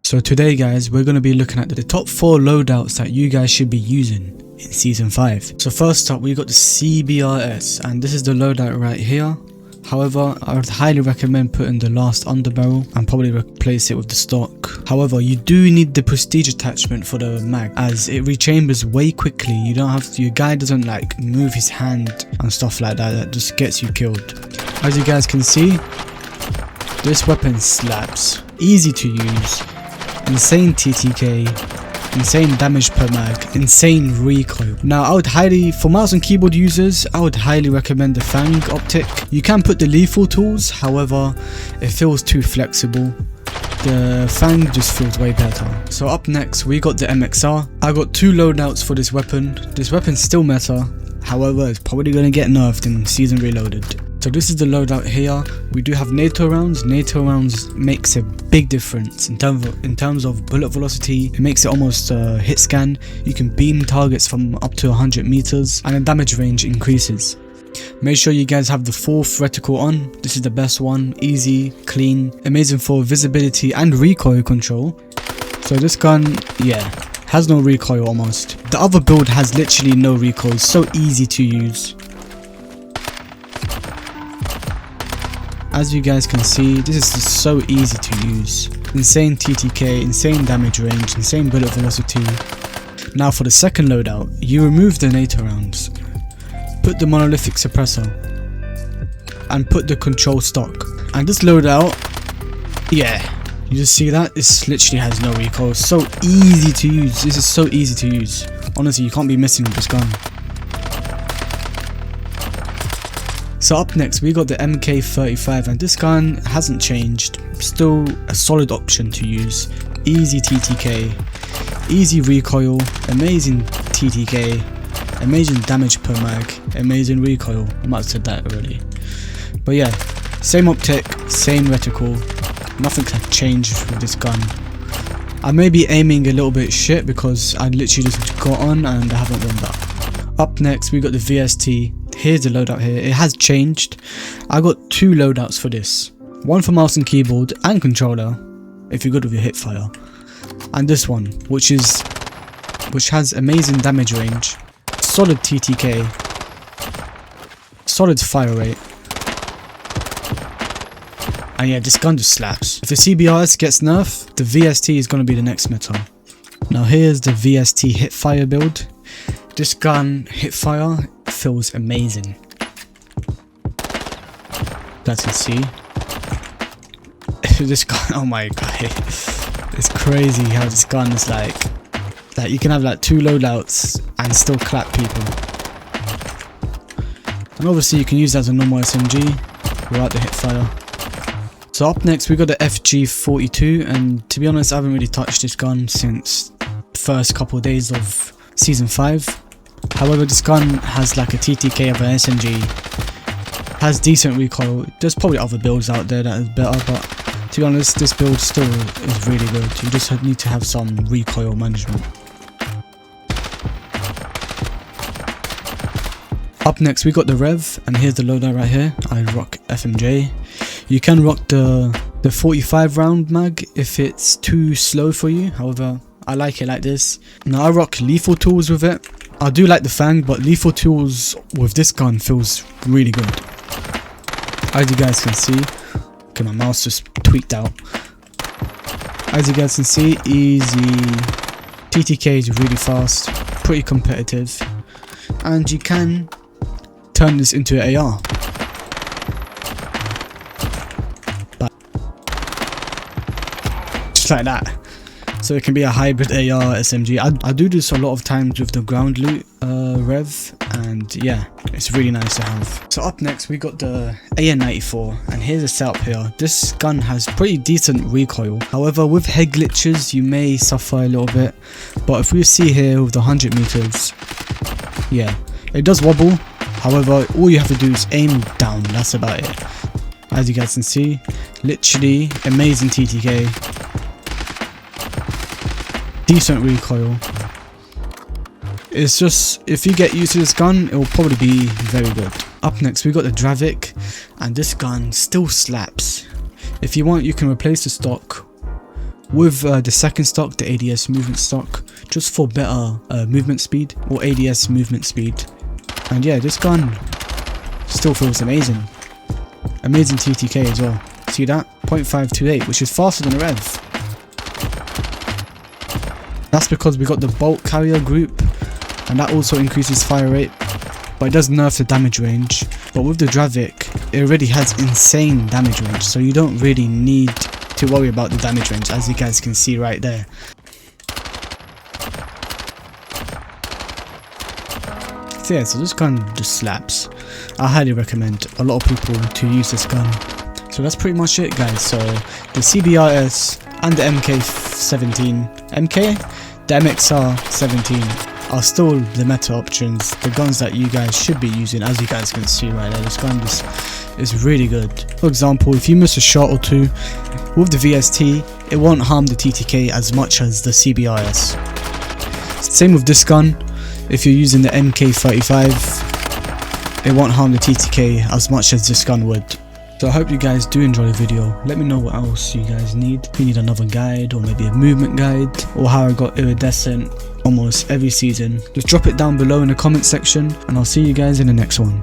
So today guys, we're going to be looking at the top 4 loadouts that you guys should be using in Season 5. So first up, we got the CBRS, and this is the loadout right here. However, I would highly recommend putting the last underbarrel and probably replace it with the stock. However, you do need the prestige attachment for the mag, as it rechambers way quickly. You don't have to, your guy doesn't like move his hand and stuff like that. That just gets you killed. As you guys can see, this weapon slaps. Easy to use, insane TTK, insane damage per mag, insane recoil. Now I would highly, for mouse and keyboard users, I would highly recommend the Fang optic. You can put the lethal tools, however it feels too flexible. The Fang just feels way better. So up next we got the MXR. I got 2 loadouts for this weapon. This weapon's still meta, however it's probably going to get nerfed in Season Reloaded. So this is the loadout here. We do have NATO rounds. NATO rounds makes a big difference in terms of bullet velocity. It makes it almost hit scan. You can beam targets from up to 100 meters and the damage range increases. Make sure you guys have the 4th reticle on. This is the best one. Easy, clean, amazing for visibility and recoil control. So this gun, yeah, has no recoil almost. The other build has literally no recoil. It's so easy to use. As you guys can see, this is just so easy to use. Insane TTK, insane damage range, insane bullet velocity. Now for the second loadout, you remove the NATO rounds, put the monolithic suppressor, and put the control stock. And this loadout, yeah, you just see that? This literally has no recoil. So easy to use. This is so easy to use. Honestly, you can't be missing with this gun. So up next we got the MK35, and this gun hasn't changed, still a solid option to use. Easy TTK, easy recoil, amazing TTK, amazing damage per mag, amazing recoil. I might have said that already. But yeah, same optic, same reticle, nothing can change with this gun. I may be aiming a little bit shit because I literally just got on and I haven't warmed up. Up next we got the VST. Here's the loadout here. It has changed. I got 2 loadouts for this. One for mouse and keyboard and controller, if you're good with your hip fire. And this one, which has amazing damage range, solid TTK, solid fire rate. And yeah, this gun just slaps. If the CBRS gets nerfed, the VST is going to be the next meta. Now here's the VST hip fire build. This gun, hip fire, feels amazing. As you can see, this gun, oh my god, it's crazy how this gun is like you can have like 2 loadouts and still clap people. And obviously you can use that as a normal SMG without the hip fire. So up next we got the FG42, and to be honest I haven't really touched this gun since the first couple of days of Season 5. However, this gun has like a TTK of an SMG, has decent recoil. There's probably other builds out there that is better, but to be honest, this build still is really good. You just need to have some recoil management. Up next we got the Rev, and here's the loadout right here. I rock FMJ. You can rock the 45 round mag if it's too slow for you, however I like it like this. Now I rock lethal tools with it. I do like the Fang, but lethal tools with this gun feels really good. As you guys can see, okay, my mouse just tweaked out. As you guys can see, easy. TTK is really fast, pretty competitive, and you can turn this into an AR. But just like that. So it can be a hybrid AR SMG. I do this a lot of times with the ground loot Rev, and yeah, it's really nice to have. So up next we got the AN94, and here's the setup here. This gun has pretty decent recoil. However, with head glitches you may suffer a little bit, but if we see here with the 100 meters, yeah, it does wobble. However, all you have to do is aim down, that's about it. As you guys can see, literally amazing TTK, decent recoil. It's just, if you get used to this gun, it will probably be very good. Up next we got the Dravec, and this gun still slaps. If you want, you can replace the stock with the second stock, the ADS movement stock, just for better movement speed, or ADS movement speed. And yeah, this gun still feels amazing. Amazing TTK as well. See that? 0.528, which is faster than a rev. That's because we got the bolt carrier group, and that also increases fire rate, but it does nerf the damage range. But with the Dravec, it already has insane damage range, so you don't really need to worry about the damage range, as you guys can see right there. So yeah, so this gun just slaps. I highly recommend a lot of people to use this gun. So that's pretty much it, guys. So the CBRS and the the MXR17 are still the meta options, the guns that you guys should be using, as you guys can see right there. This gun is really good. For example, if you miss a shot or two with the VST, it won't harm the TTK as much as the CBRS. Same with this gun. If you're using the MK35, it won't harm the TTK as much as this gun would. So I hope you guys do enjoy the video. Let me know what else you guys need. If you need another guide, or maybe a movement guide, or how I got iridescent almost every season, just drop it down below in the comment section, and I'll see you guys in the next one.